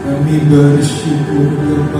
Kami bersyukur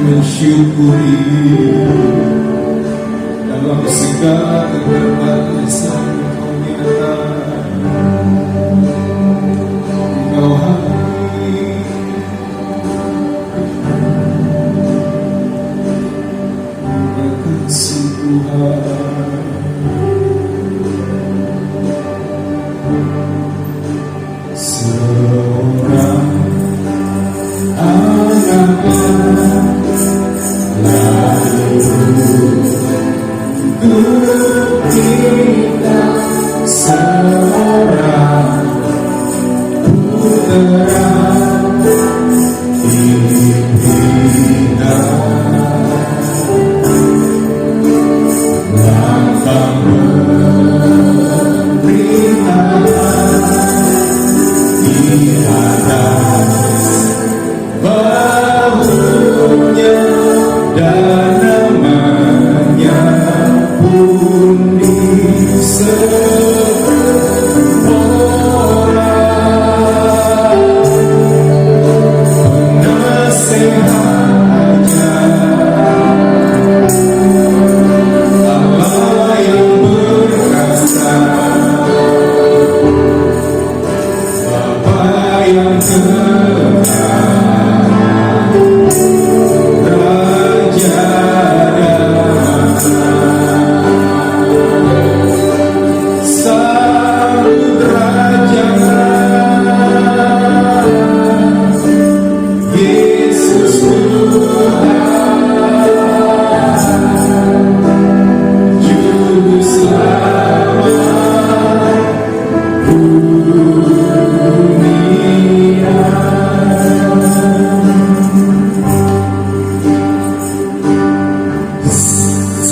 mensyukuri dalam segala keterbatasan Engkau nyata, Engkau hadir berkasih Tuhan. Seorang anak kita seorang putera dibina lambang pemerintahan di atas bahunya dan namanya pun diserukan penasehat Allah yang berkasa, Bapa yang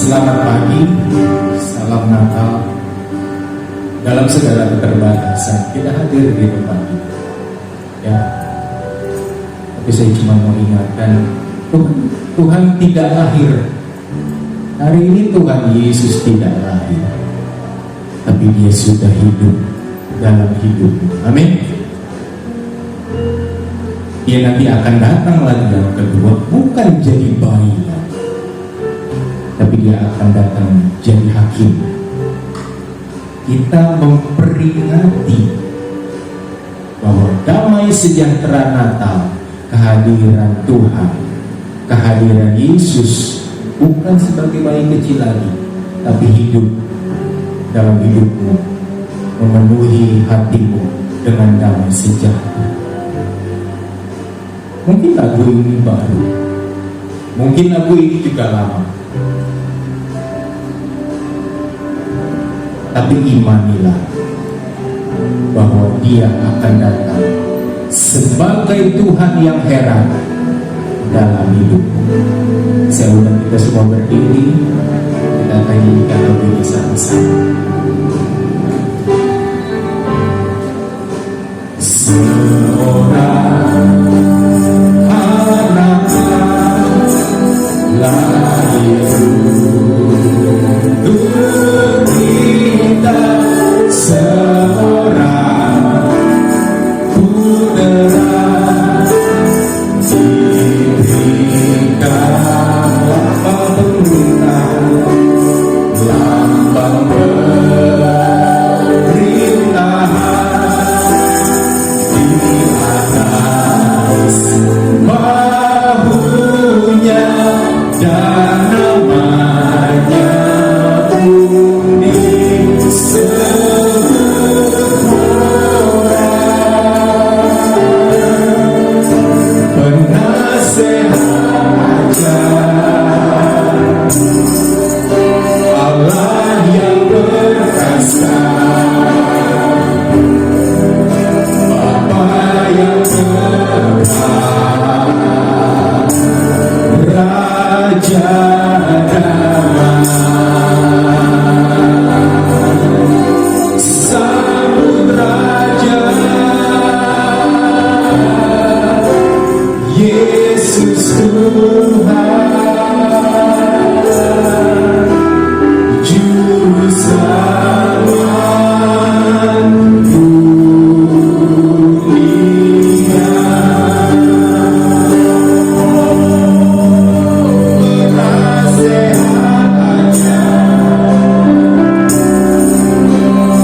Selamat pagi, salam Natal. Dalam segala keterbatasan kita hadir di tempat ini, ya. Tapi saya cuma mau ingatkan, Tuhan tidak lahir. Hari ini Tuhan Yesus tidak lahir, tapi Dia sudah hidup dalam hidupmu. Amin. Dia nanti akan datang lagi yang kedua, bukan jadi bayi, tapi Dia akan datang jadi hakim. Kita memperingati bahwa damai sejahtera Natal, kehadiran Tuhan, kehadiran Yesus bukan sebagai bayi kecil lagi, tapi hidup dalam hidupmu, memenuhi hatimu dengan damai sejahtera. Mungkin lagu ini baru, mungkin lagu ini juga lama, tapi imanilah bahwa Dia akan datang sebagai Tuhan yang heran dalam hidupmu. Saya undang kita semua berdiri, kita nyanyikan lagu ini sama-sama. Seorang anak lahir untuk kita, seorang putera diberikan lambang pemerintahan, lambang pemerintahan di atas bahunya, dan namanya unik penasehat Allah yang perkasa, Bapa yang kekal, Raja damai, sambut Raja Yesus Tuhan, Juru Selamat dunia. Penasehatnya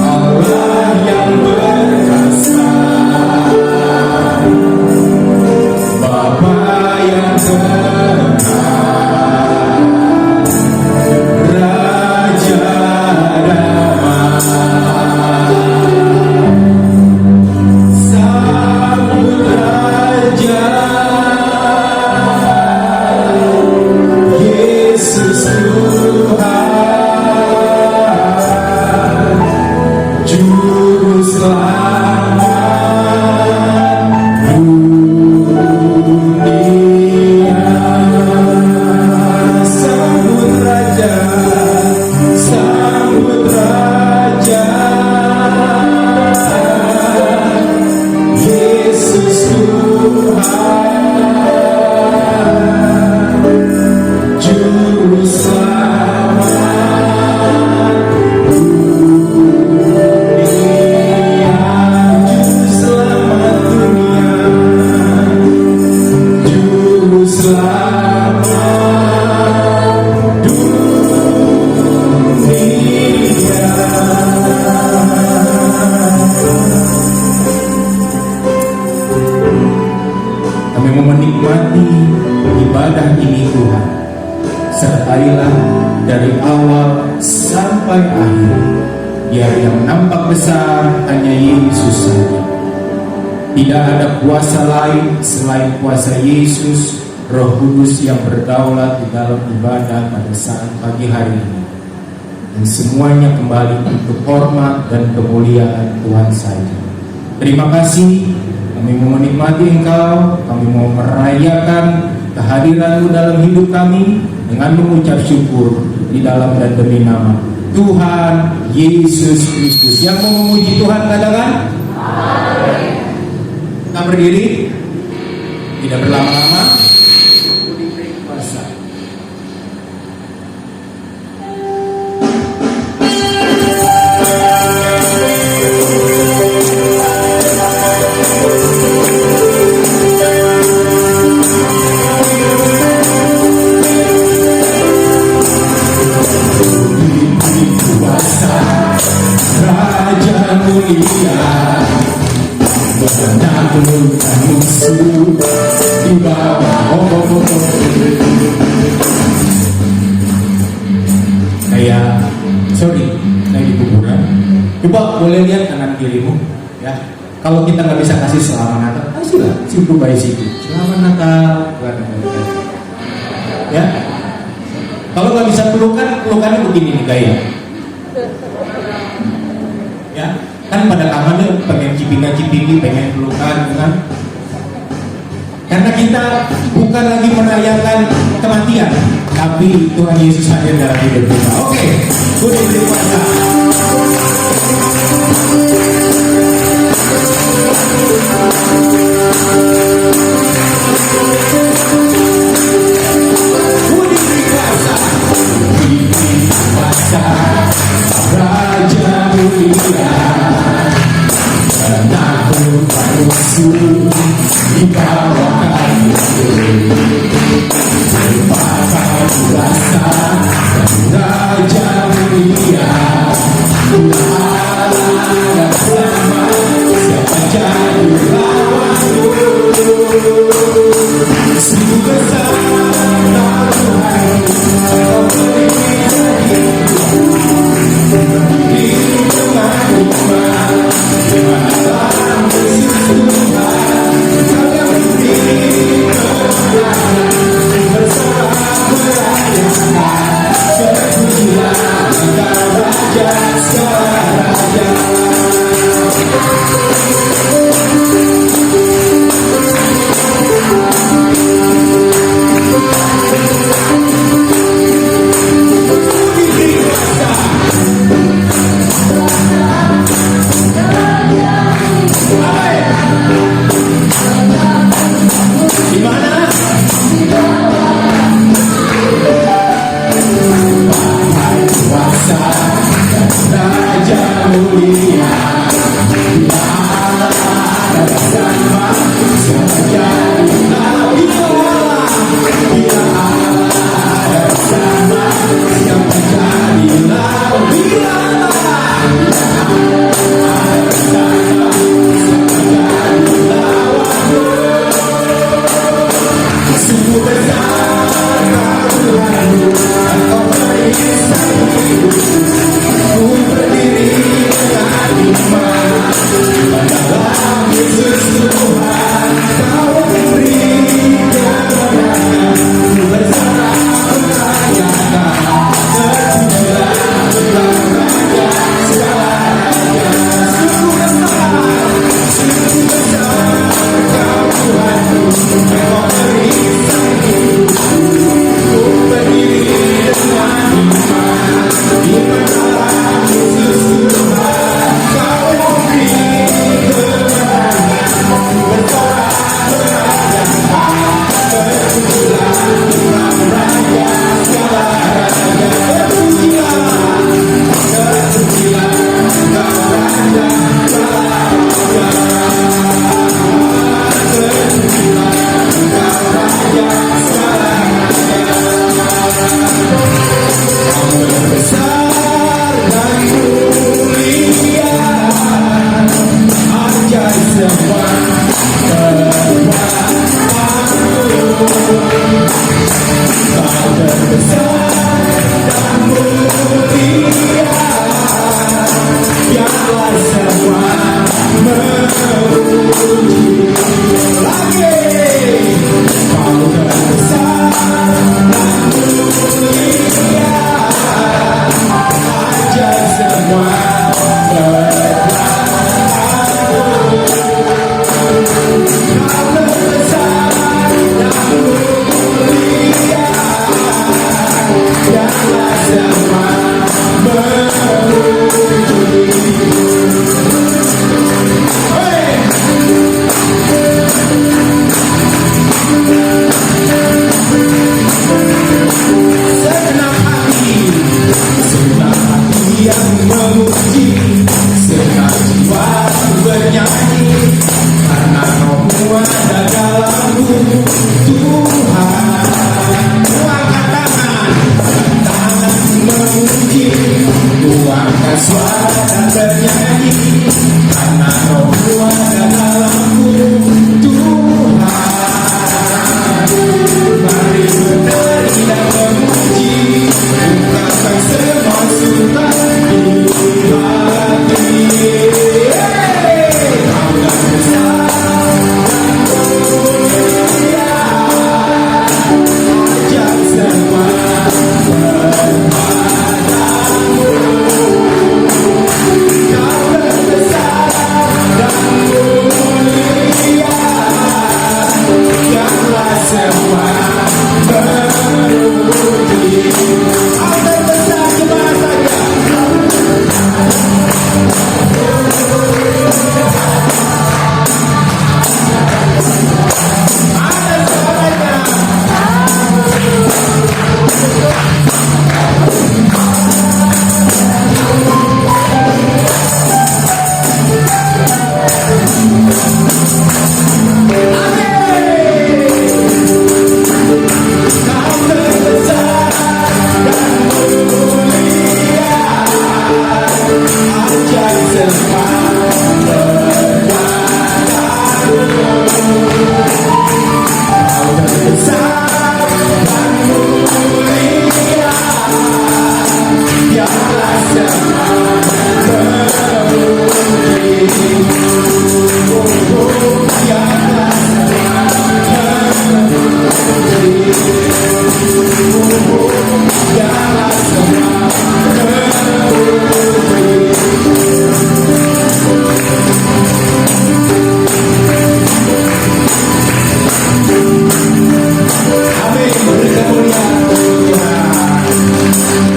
Allah yang berkasa, Bapa yang kekal, Raja damai, sambut Raja Yesus Tuhan, Juru Selamat dunia. Sambut Raja, sambut Raja Yesus Tuhan, Juru Selamat dunia, Juru Selamat dunia, Juru Selamat dunia. Kami mau menikmati ibadah ini Tuhan. Sertailah dari awal sampai akhir, biar yang nampak besar hanya Yesus saja. Tidak ada kuasa lain selain kuasa Yesus, Roh Kudus yang berdaulat di dalam ibadah pada saat pagi hari ini. Dan semuanya kembali untuk hormat dan kemuliaan Tuhan saja. Terima kasih, kami mau menikmati Engkau, kami mau merayakan kehadiran-Mu dalam hidup kami dengan mengucap syukur di dalam dan demi nama Tuhan Yesus Kristus. Yang mau memuji Tuhan katakan amin. Kita berdiri, tidak berlama-lama, diberi kuasa. Raja mulia menaklukkan musuh di bawah kayak lagi kuburan. Coba boleh lihat kanan kirimu ya. Kalau kita nggak bisa kasih selamat Natal, kasihlah simpul bayi situ selamat Natal ya. Kalau nggak bisa pelukannya begini nih gaya. Ya, kan pada tangannya pengen cipika-cipiki, pengen pelukan, kan? Karena kita bukan lagi merayakan kematian, tapi Tuhan Yesus hadir dalam hidup kita. Oke, boleh dewasa. Raja mulia, menaklukkan musuh di bawah kakiku. Berpakaian kuasa Raja mulia, Allah dan selamat, siapa jadi lawanmu? Sungguh besar Tuhan, Kau beri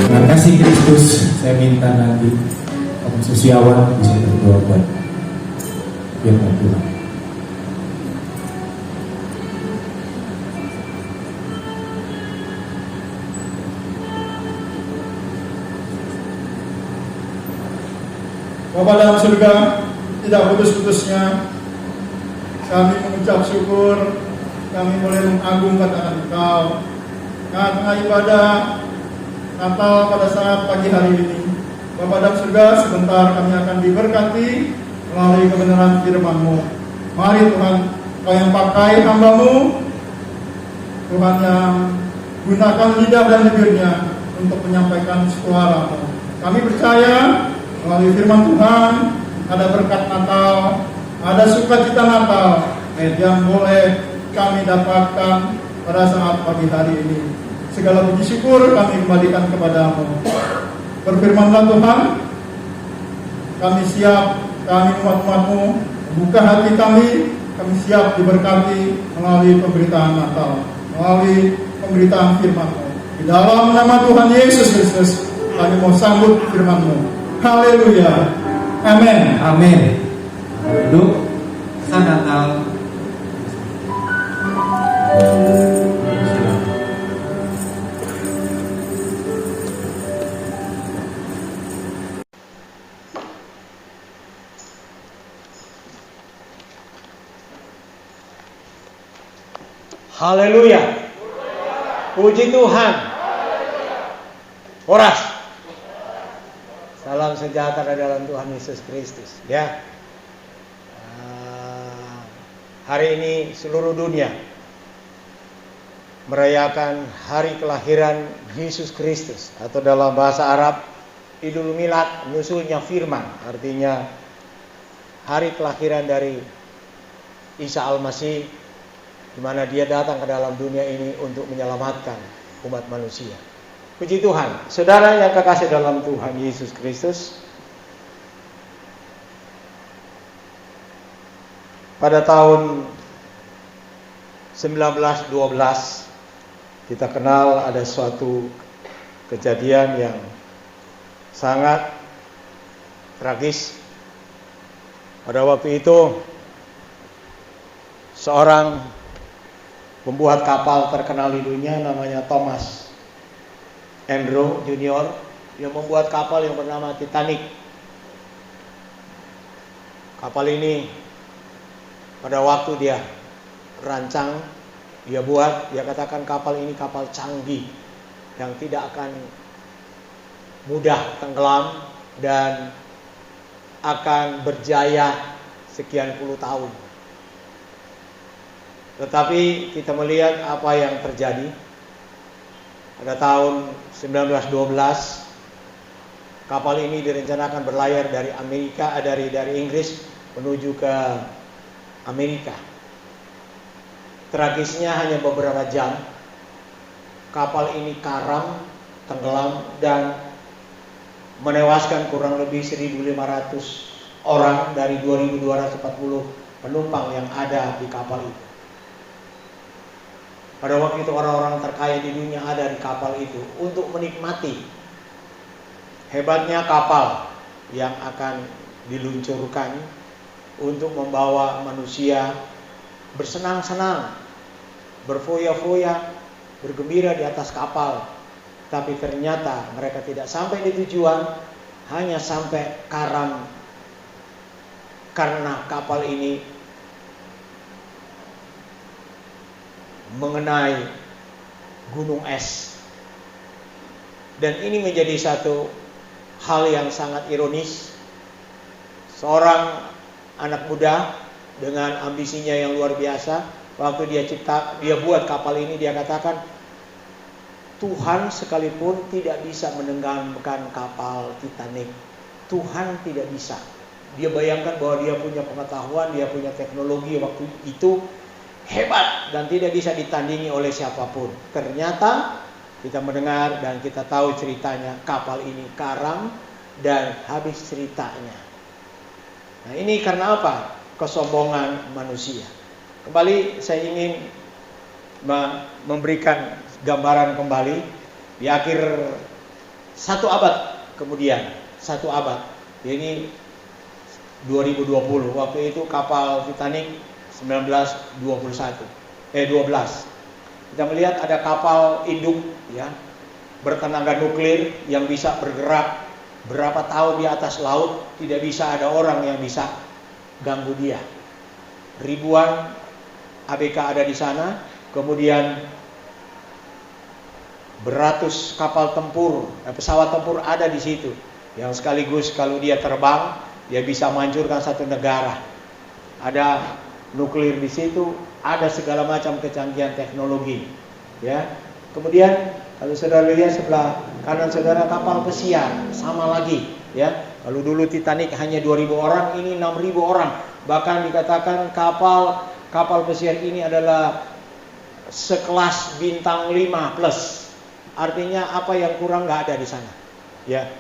Dengan kasih Kristus, saya minta nanti Om Susiawan bisa berdoa buat firman Tuhan. Bapa dalam surga, tidak putus-putusnya kami mengucap syukur, kami boleh mengagungkan Engkau. Tengah ibadah Natal pada saat pagi hari ini, Bapa dalam surga, sebentar kami akan diberkati melalui kebenaran firman-Mu. Mari Tuhan, Kau yang pakai hamba-Mu, Tuhan yang gunakan lidah dan bibirnya untuk menyampaikan suara-Mu. Kami percaya melalui firman Tuhan ada berkat Natal, ada sukacita Natal yang boleh kami dapatkan pada saat pagi hari ini. Segala puji syukur kami kembalikan kepadamu. Berfirmanlah Tuhan, kami siap, kami umat-umat-Mu, membuka hati kami siap diberkati melalui pemberitaan Natal, melalui pemberitaan firman-Mu. Di dalam nama Tuhan Yesus Kristus, kami mau sambut firman-Mu. Haleluya. Amin. Amin. Duduk. Pesan Natal. Haleluya. Puji Tuhan. Horas. Salam sejahtera dalam Tuhan Yesus Kristus. Ya. Hari ini seluruh dunia merayakan hari kelahiran Yesus Kristus, atau dalam bahasa Arab Idul Milad, nusulnya firman, artinya hari kelahiran dari Isa Al-Masih, di mana dia datang ke dalam dunia ini untuk menyelamatkan umat manusia. Puji Tuhan, saudara yang kekasih dalam Tuhan Yesus Kristus, pada tahun 1912 kita kenal ada suatu kejadian yang sangat tragis. Pada waktu itu seorang pembuat kapal terkenal di dunia namanya Thomas Andrew Junior yang membuat kapal yang bernama Titanic. Kapal ini pada waktu dia rancang, dia buat, dia katakan kapal ini kapal canggih yang tidak akan mudah tenggelam dan akan berjaya sekian puluh tahun. Tetapi kita melihat apa yang terjadi. Pada tahun 1912 kapal ini direncanakan berlayar dari Amerika, dari Inggris menuju ke Amerika. Tragisnya hanya beberapa jam kapal ini karam, tenggelam dan menewaskan kurang lebih 1.500 orang dari 2.240 penumpang yang ada di kapal itu. Pada waktu itu orang-orang terkaya di dunia ada di kapal itu untuk menikmati hebatnya kapal yang akan diluncurkan untuk membawa manusia bersenang-senang, berfoya-foya, bergembira di atas kapal. Tapi ternyata mereka tidak sampai di tujuan, hanya sampai karam karena kapal ini mengenai gunung es. Dan ini menjadi satu hal yang sangat ironis. Seorang anak muda dengan ambisinya yang luar biasa, waktu dia buat kapal ini, dia katakan Tuhan sekalipun tidak bisa menenggelamkan kapal Titanic, Tuhan tidak bisa. Dia bayangkan bahwa dia punya pengetahuan, dia punya teknologi waktu itu hebat dan tidak bisa ditandingi oleh siapapun. Ternyata kita mendengar dan kita tahu ceritanya, kapal ini karam dan habis ceritanya. Nah, ini karena apa? Kesombongan manusia. Kembali saya ingin memberikan gambaran kembali di akhir 1 abad kemudian, 1 abad. Ini 2020, waktu itu kapal Titanic 12. Kita melihat ada kapal induk ya, bertenaga nuklir yang bisa bergerak berapa tahun di atas laut, tidak bisa ada orang yang bisa ganggu dia. Ribuan ABK ada di sana, kemudian beratus kapal tempur, pesawat tempur ada di situ, yang sekaligus kalau dia terbang, dia bisa menghancurkan satu negara. Ada nuklir di situ, ada segala macam kecanggihan teknologi. Ya, kemudian kalau saudara lihat sebelah kanan saudara kapal pesiar, sama lagi. Ya, kalau dulu Titanic hanya 2.000 orang, ini 6.000 orang. Bahkan dikatakan kapal pesiar ini adalah sekelas bintang 5 plus. Artinya apa yang kurang nggak ada di sana. Ya,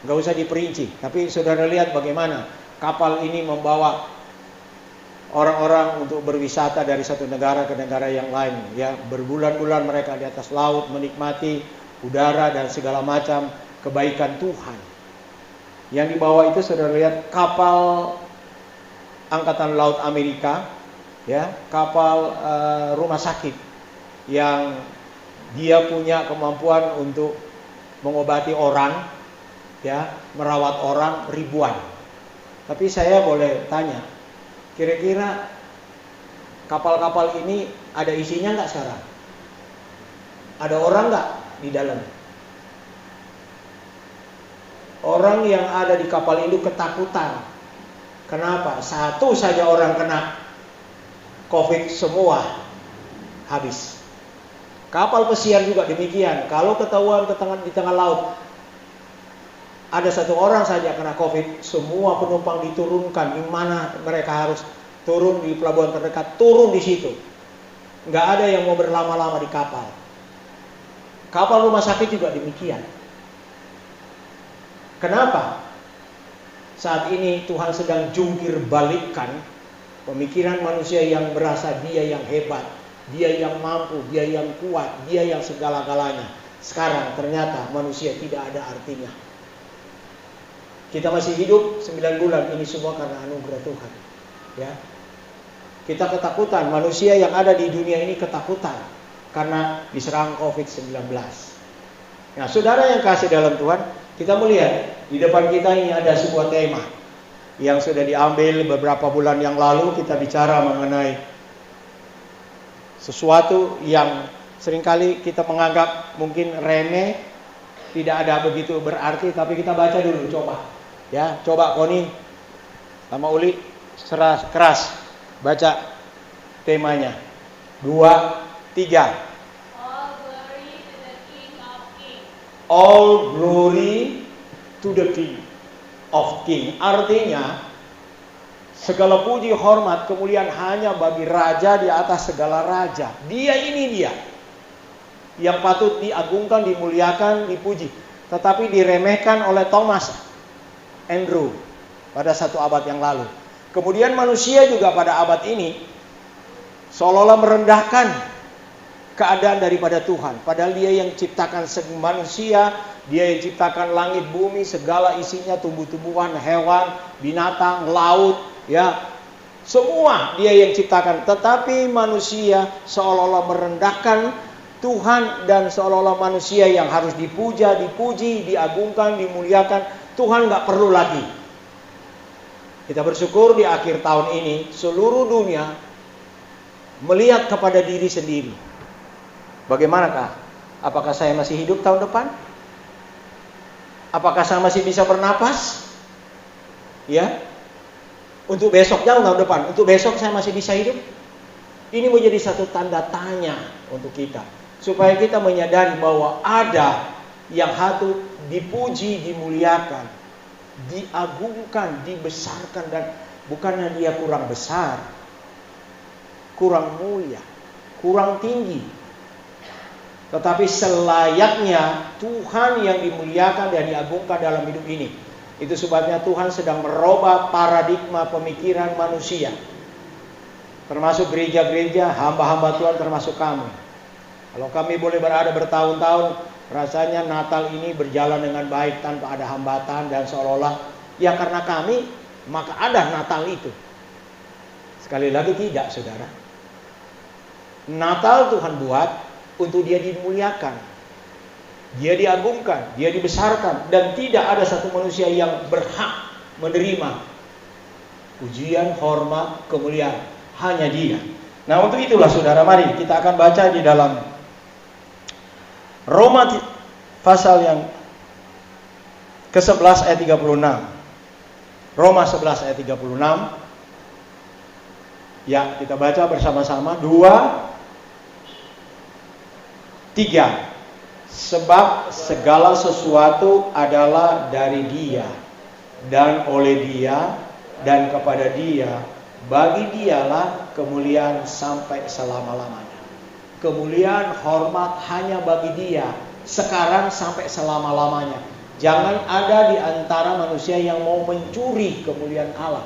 nggak usah diperinci. Tapi saudara lihat bagaimana kapal ini membawa orang-orang untuk berwisata dari satu negara ke negara yang lain. Ya, berbulan-bulan mereka di atas laut menikmati udara dan segala macam kebaikan Tuhan. Yang dibawa itu saudara lihat kapal Angkatan Laut Amerika, ya, kapal rumah sakit yang dia punya kemampuan untuk mengobati orang, ya, merawat orang ribuan. Tapi saya boleh tanya, kira-kira kapal-kapal ini ada isinya nggak sekarang? Ada orang nggak di dalam? Orang yang ada di kapal itu ketakutan. Kenapa? Satu saja orang kena COVID semua habis. Kapal pesiar juga demikian. Kalau ketahuan di tengah laut ada satu orang saja kena COVID, semua penumpang diturunkan. Di mana mereka harus turun? Di pelabuhan terdekat, turun di situ. Nggak ada yang mau berlama-lama di kapal. Kapal rumah sakit juga demikian. Kenapa? Saat ini Tuhan sedang jungkir balikkan pemikiran manusia yang merasa dia yang hebat, dia yang mampu, dia yang kuat, dia yang segala-galanya. Sekarang ternyata manusia tidak ada artinya. Kita masih hidup 9 bulan, ini semua karena anugerah Tuhan. Ya. Kita ketakutan, manusia yang ada di dunia ini ketakutan karena diserang COVID-19. Nah, saudara yang kasih dalam Tuhan, kita melihat di depan kita ini ada sebuah tema yang sudah diambil beberapa bulan yang lalu. Kita bicara mengenai sesuatu yang seringkali kita menganggap mungkin remeh, tidak ada begitu berarti, tapi kita baca dulu, coba. Ya, coba Koni sama Uli keras baca temanya. 2, 3. All glory to the King of King. Artinya segala puji, hormat, kemuliaan hanya bagi raja di atas segala raja. Dia ini dia yang patut diagungkan, dimuliakan, dipuji. Tetapi diremehkan oleh Thomas Andrew pada 1 abad yang lalu. Kemudian manusia juga pada abad ini seolah-olah merendahkan keadaan daripada Tuhan. Padahal dia yang ciptakan manusia, dia yang ciptakan langit, bumi, segala isinya, tumbuh-tumbuhan, hewan, binatang, laut, ya. Semua dia yang ciptakan. Tetapi manusia seolah-olah merendahkan Tuhan dan seolah-olah manusia yang harus dipuja, dipuji, diagungkan, dimuliakan. Tuhan gak perlu lagi. Kita bersyukur di akhir tahun ini seluruh dunia melihat kepada diri sendiri. Bagaimanakah? Apakah saya masih hidup tahun depan? Apakah saya masih bisa bernapas? Ya. Untuk besok, jauh tahun depan. Untuk besok saya masih bisa hidup? Ini menjadi satu tanda tanya untuk kita. Supaya kita menyadari bahwa ada yang patut dipuji, dimuliakan. diagungkan, dibesarkan, dan bukannya dia kurang besar, kurang mulia, kurang tinggi, tetapi selayaknya Tuhan yang dimuliakan dan diagungkan dalam hidup ini. Itu sebabnya Tuhan sedang merubah paradigma pemikiran manusia, termasuk gereja-gereja, hamba-hamba Tuhan, termasuk kami. Kalau kami boleh berada bertahun-tahun, rasanya Natal ini berjalan dengan baik tanpa ada hambatan, dan seolah-olah ya karena kami maka ada Natal itu. Sekali lagi tidak, saudara. Natal Tuhan buat untuk dia dimuliakan, dia diagungkan, dia dibesarkan, dan tidak ada satu manusia yang berhak menerima pujian, hormat, kemuliaan, hanya dia. Nah, untuk itulah saudara, mari kita akan baca di dalam Roma pasal yang ke-11 ayat 36. Roma 11 ayat 36. Ya, kita baca bersama-sama. 2, 3. Sebab segala sesuatu adalah dari Dia, dan oleh Dia, dan kepada Dia. Bagi Dialah kemuliaan sampai selama-lamanya. Kemuliaan, hormat hanya bagi Dia, sekarang sampai selama-lamanya. Jangan ada di antara manusia yang mau mencuri kemuliaan Allah.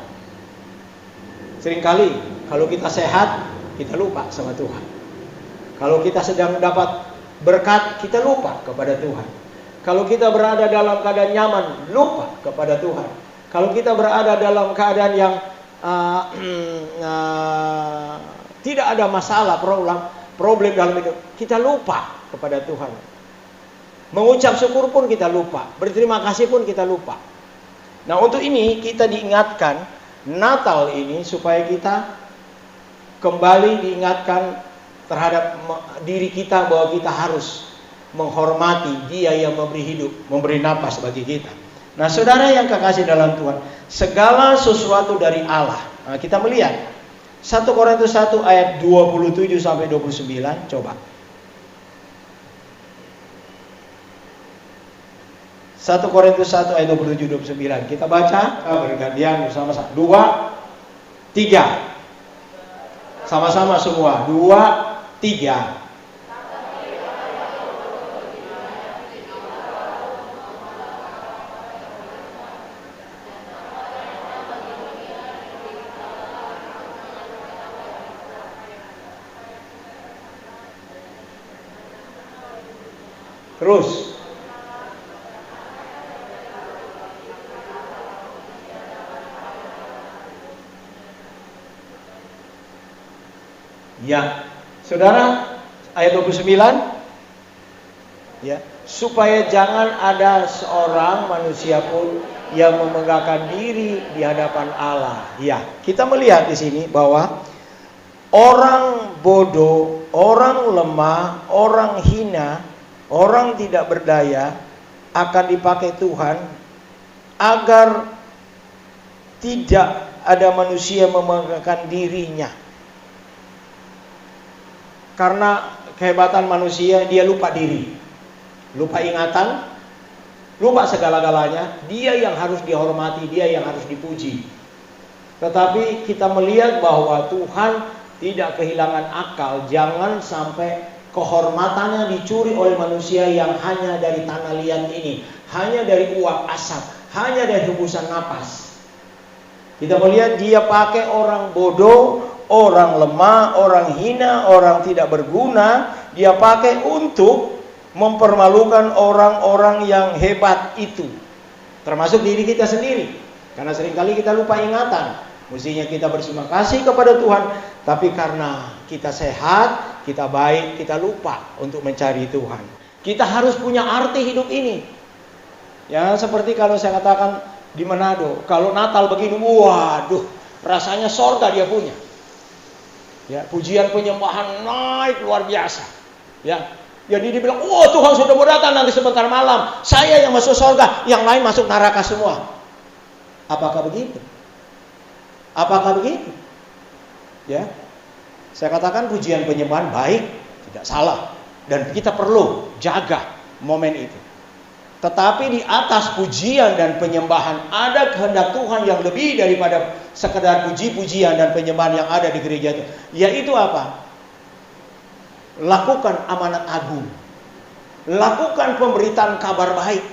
Seringkali kalau kita sehat, kita lupa sama Tuhan. Kalau kita sedang mendapat berkat, kita lupa kepada Tuhan. Kalau kita berada dalam keadaan nyaman, lupa kepada Tuhan. Kalau kita berada dalam keadaan yang tidak ada masalah, problem dalam hidup, kita lupa kepada Tuhan. Mengucap syukur pun kita lupa, berterima kasih pun kita lupa. Nah, untuk ini kita diingatkan Natal ini supaya kita kembali diingatkan terhadap diri kita bahwa kita harus menghormati Dia yang memberi hidup, memberi napas bagi kita. Nah, saudara yang kekasih dalam Tuhan, segala sesuatu dari Allah. Nah, kita melihat 1 Korintus 1 ayat 27 sampai 29, coba. 1 Korintus 1 ayat 27-29. Kita baca bergantian bersama-sama. 2, 3. Sama-sama semua. 2, 3. Terus. Ya, saudara, ayat 29. Ya, supaya jangan ada seorang manusia pun yang memegahkan diri di hadapan Allah. Ya, kita melihat di sini bahwa orang bodoh, orang lemah, orang hina, orang tidak berdaya akan dipakai Tuhan agar tidak ada manusia memegahkan dirinya. Karena kehebatan manusia, dia lupa diri, lupa ingatan, lupa segala-galanya. Dia yang harus dihormati, dia yang harus dipuji. Tetapi kita melihat bahwa Tuhan tidak kehilangan akal. Jangan sampai kehormatannya dicuri oleh manusia yang hanya dari tanah liat ini, hanya dari uap asap, hanya dari hembusan napas. Kita melihat dia pakai orang bodoh, orang lemah, orang hina, orang tidak berguna. Dia pakai untuk mempermalukan orang-orang yang hebat itu, termasuk diri kita sendiri. Karena seringkali kita lupa ingatan. Mestinya kita berterima kasih kepada Tuhan, tapi karena kita sehat, kita baik, kita lupa untuk mencari Tuhan. Kita harus punya arti hidup ini. Ya, seperti kalau saya katakan di Manado, kalau Natal begini, waduh, rasanya sorga dia punya. Ya, pujian penyembahan naik luar biasa. Ya, jadi dibilang, oh Tuhan sudah mau datang nanti sebentar malam. Saya yang masuk sorga, yang lain masuk neraka semua. Apakah begitu? Apakah begitu? Ya, saya katakan pujian penyembahan baik, tidak salah, dan kita perlu jaga momen itu. Tetapi di atas pujian dan penyembahan ada kehendak Tuhan yang lebih daripada sekedar puji-pujian dan penyembahan yang ada di gereja itu. Yaitu apa? Lakukan amanat agung. Lakukan pemberitaan kabar baik.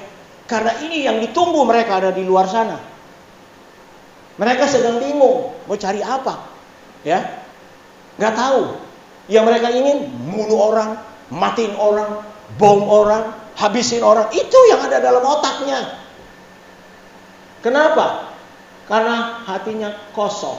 Karena ini yang ditunggu mereka ada di luar sana. Mereka sedang bingung mau cari apa. Ya, nggak tahu. Yang mereka ingin bunuh orang, matiin orang, bom orang, habisin orang. Itu yang ada dalam otaknya. Kenapa? Karena hatinya kosong.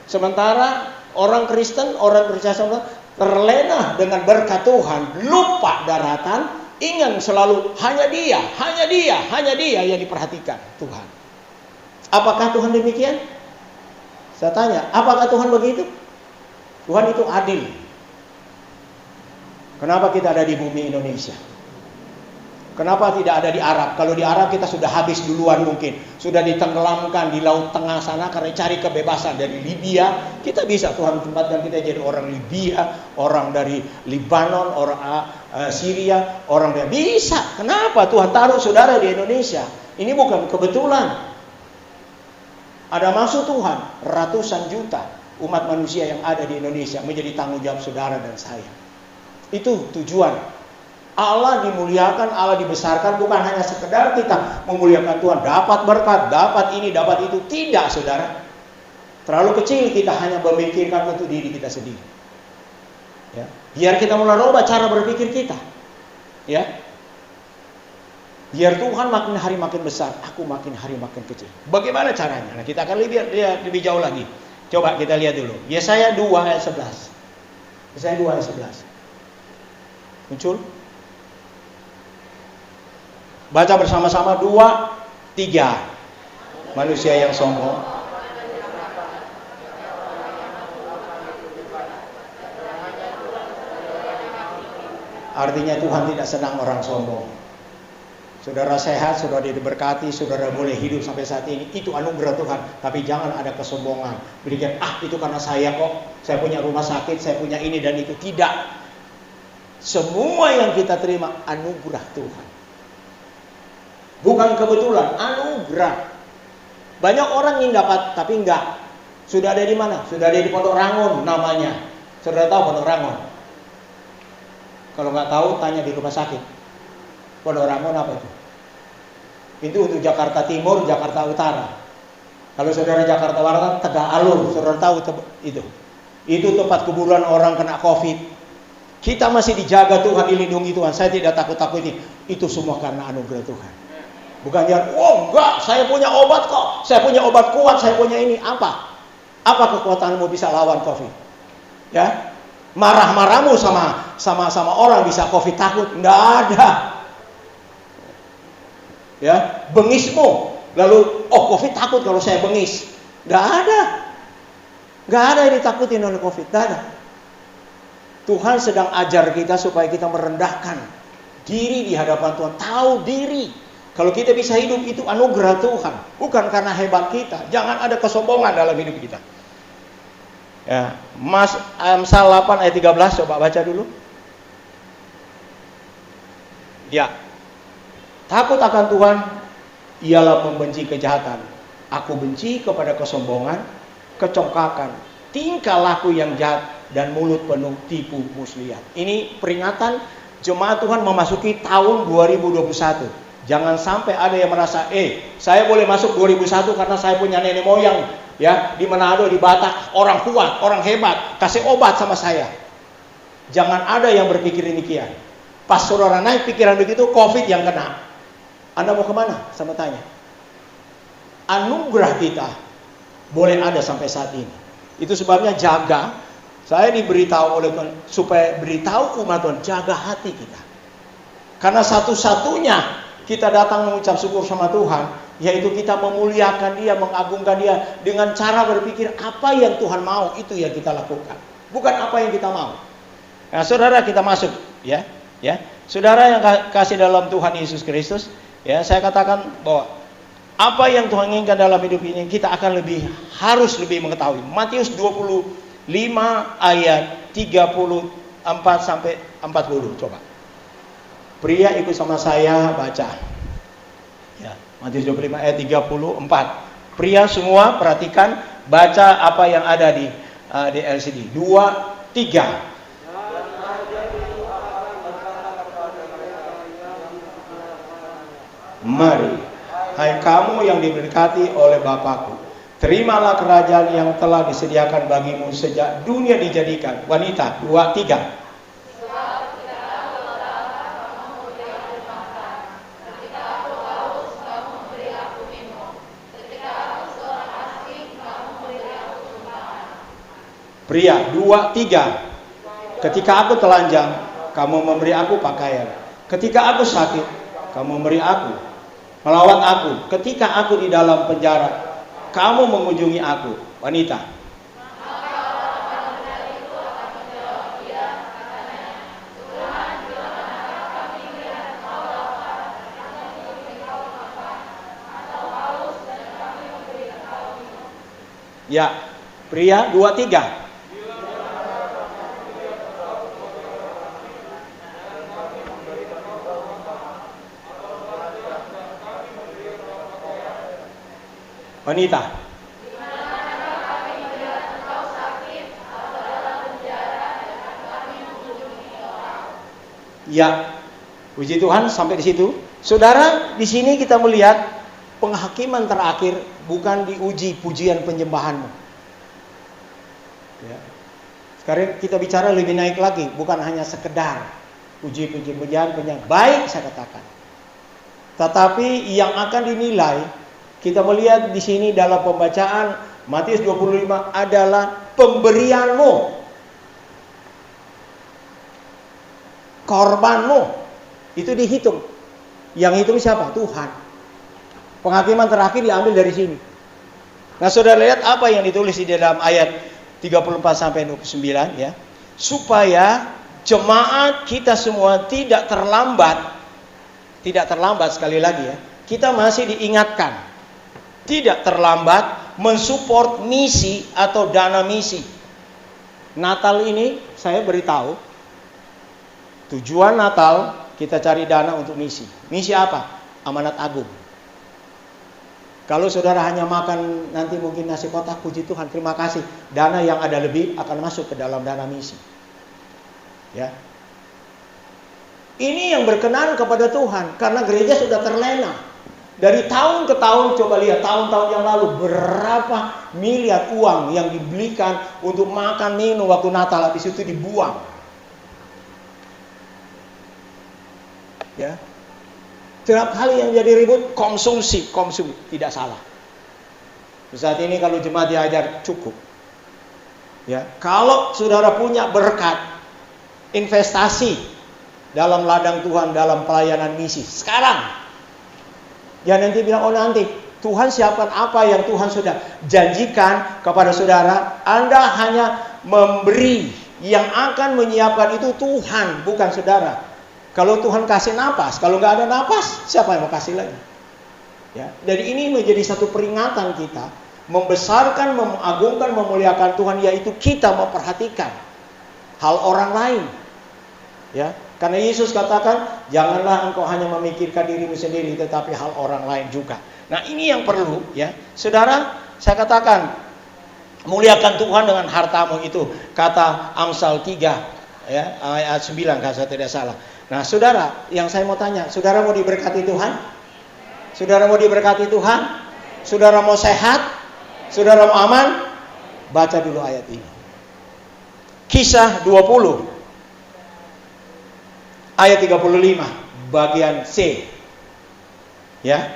Sementara orang Kristen, orang percaya sama Tuhan, terlena dengan berkat Tuhan, lupa daratan, ingin selalu hanya dia yang diperhatikan Tuhan. Apakah Tuhan demikian? Saya tanya, apakah Tuhan begitu? Tuhan itu adil. Kenapa kita ada di bumi Indonesia? Kenapa tidak ada di Arab? Kalau di Arab kita sudah habis duluan mungkin. Sudah ditenggelamkan di Laut Tengah sana karena cari kebebasan dari Libya. Kita bisa Tuhan tempatkan kita jadi orang Libya, orang dari Libanon, orang Syria, orang dari bisa. Kenapa Tuhan taruh saudara di Indonesia? Ini bukan kebetulan. Ada maksud Tuhan, ratusan juta umat manusia yang ada di Indonesia menjadi tanggung jawab saudara dan saya. Itu tujuan. Allah dimuliakan, Allah dibesarkan, bukan hanya sekedar kita memuliakan Tuhan, dapat berkat, dapat ini, dapat itu. Tidak, saudara. Terlalu kecil kita hanya memikirkan untuk diri kita sendiri. Ya. Biar kita mulai rubah cara berpikir kita. Ya. Biar Tuhan makin hari makin besar, aku makin hari makin kecil. Bagaimana caranya? Nah, kita akan lebih jauh lagi. Coba kita lihat dulu. Yesaya 2 ayat 11. Yesaya 2 ayat 11. Muncul? Baca bersama-sama 2, 3. Manusia yang sombong. Artinya Tuhan tidak senang orang sombong. Saudara sehat, saudara diberkati, saudara boleh hidup sampai saat ini. Itu anugerah Tuhan. Tapi jangan ada kesombongan. Berikan, itu karena saya kok. Saya punya rumah sakit, saya punya ini dan itu. Tidak. Semua yang kita terima anugerah Tuhan. Bukan kebetulan, anugerah. Banyak orang yang dapat, tapi enggak. Sudah ada di mana? Sudah ada di Pondok Rangon namanya. Saudara tahu Pondok Rangon? Kalau nggak tahu, tanya di rumah sakit. Pondok Rangon apa itu? Itu untuk Jakarta Timur, Jakarta Utara. Kalau saudara Jakarta Barat, Tegal Alur, saudara tahu itu. Itu tempat kuburan orang kena COVID. Kita masih dijaga Tuhan, dilindungi Tuhan. Saya tidak takut-takut ini. Itu semua karena anugerah Tuhan. Bukan yang, oh enggak, saya punya obat kok. Saya punya obat kuat, saya punya ini. Apa? Apa kekuatanmu bisa lawan COVID? Ya, marah-marahmu sama orang bisa COVID takut? Enggak ada. Ya, bengismu. Lalu, COVID takut kalau saya bengis. Enggak ada. Enggak ada yang ditakutin oleh COVID. Enggak ada. Tuhan sedang ajar kita supaya kita merendahkan diri di hadapan Tuhan. Tahu diri. Kalau kita bisa hidup itu anugerah Tuhan. Bukan karena hebat kita. Jangan ada kesombongan dalam hidup kita. Ya, Amsal 8 ayat 13. Coba baca dulu. Ya. Takut akan Tuhan ialah membenci kejahatan. Aku benci kepada kesombongan, kecongkakan, tingkah laku yang jahat, dan mulut penuh tipu muslihat. Ini peringatan jemaat Tuhan memasuki tahun 2021. Jangan sampai ada yang merasa, saya boleh masuk 2001 karena saya punya nenek moyang ya di Manado, di Batak, orang kuat, orang hebat, kasih obat sama saya. Jangan ada yang berpikir demikian. Pas saudara naik pikiran begitu, COVID yang kena. Anda mau kemana? Sama tanya. Anugerah kita boleh ada sampai saat ini. Itu sebabnya jaga. Saya diberitahu oleh Tuhan supaya beritahu umat Tuhan, jaga hati kita. Karena satu-satunya kita datang mengucap syukur sama Tuhan, yaitu kita memuliakan Dia, mengagungkan Dia dengan cara berpikir apa yang Tuhan mau, itu yang kita lakukan. Bukan apa yang kita mau. Nah, saudara, kita masuk ya. Saudara yang kasih dalam Tuhan Yesus Kristus, ya, saya katakan bahwa apa yang Tuhan inginkan dalam hidup ini kita akan harus lebih mengetahui. Matius 25 ayat 34 sampai 40, coba. Pria ikut sama saya baca. Ya, Matius 25 ayat 34. Pria semua perhatikan, baca apa yang ada di LCD. 2, 3. Mari, hai kamu yang diberkati oleh Bapakku, terimalah kerajaan yang telah disediakan bagimu sejak dunia dijadikan. Wanita, 2, 3. Pria, 2, 3. Ketika aku telanjang, kamu memberi aku pakaian. Ketika aku sakit, kamu memberi aku, melawat aku. Ketika aku di dalam penjara, kamu mengunjungi aku. Wanita. Ya, pria, 2, 3. Wanita. Ya, puji Tuhan sampai di situ. Saudara, di sini kita melihat penghakiman terakhir bukan diuji pujian penyembahanmu. Ya. Sekarang kita bicara lebih naik lagi, bukan hanya sekedar puji-pujian baik saya katakan. Tetapi yang akan dinilai, kita melihat di sini dalam pembacaan Matius 25 adalah pemberianmu, korbanmu, itu dihitung. Yang hitung siapa? Tuhan. Penghakiman terakhir diambil dari sini. Nah, saudara lihat apa yang ditulis di dalam ayat 34 sampai 29 ya. Supaya jemaat kita semua tidak terlambat sekali lagi ya. Kita masih diingatkan tidak terlambat mensupport misi atau dana misi. Natal ini saya beritahu, tujuan Natal kita cari dana untuk misi. Misi apa? Amanat Agung. Kalau saudara hanya makan nanti mungkin nasi kotak, puji Tuhan, terima kasih. Dana yang ada lebih akan masuk ke dalam dana misi. Ya. Ini yang berkenan kepada Tuhan karena gereja sudah terlena. Dari tahun ke tahun, coba lihat tahun-tahun yang lalu berapa miliar uang yang dibelikan untuk makan minum waktu Natal, habis itu dibuang. Ya. Setiap kali yang jadi ribut konsumsi, tidak salah. Saat ini kalau jemaat diajar cukup. Ya, kalau saudara punya berkat, investasi dalam ladang Tuhan, dalam pelayanan misi sekarang. Ya nanti bilang, oh nanti Tuhan siapkan apa yang Tuhan sudah janjikan kepada saudara. Anda hanya memberi, yang akan menyiapkan itu Tuhan, bukan saudara. Kalau Tuhan kasih napas, kalau nggak ada napas, siapa yang mau kasih lagi? Ya, jadi ini menjadi satu peringatan kita, membesarkan, mengagungkan, memuliakan Tuhan, yaitu kita memperhatikan hal orang lain. Ya. Karena Yesus katakan, janganlah engkau hanya memikirkan dirimu sendiri, tetapi hal orang lain juga. Nah ini yang perlu ya. Saudara, saya katakan, muliakan Tuhan dengan hartamu, itu kata Amsal 3 ya, ayat 9 kalau saya tidak salah. Nah saudara, yang saya mau tanya, saudara mau diberkati Tuhan? Saudara mau diberkati Tuhan? Saudara mau sehat? Saudara mau aman? Baca dulu ayat ini. Kisah 20 ayat 35 bagian C. Ya.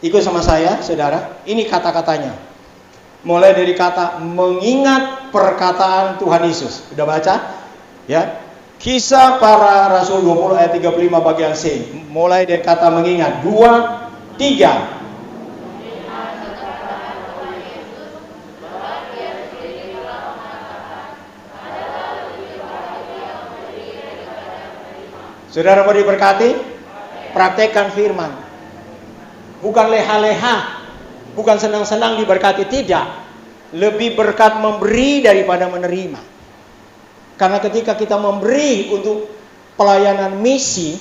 Ikut sama saya, saudara. Ini kata-katanya. Mulai dari kata mengingat perkataan Tuhan Yesus. Sudah baca? Ya. Kisah para Rasul 20 ayat 35 bagian C. Mulai dari kata mengingat. 2, 3. Saudara mau diberkati? Praktekkan firman. Bukan leha-leha, bukan senang-senang diberkati, tidak. Lebih berkat memberi daripada menerima. Karena ketika kita memberi untuk pelayanan misi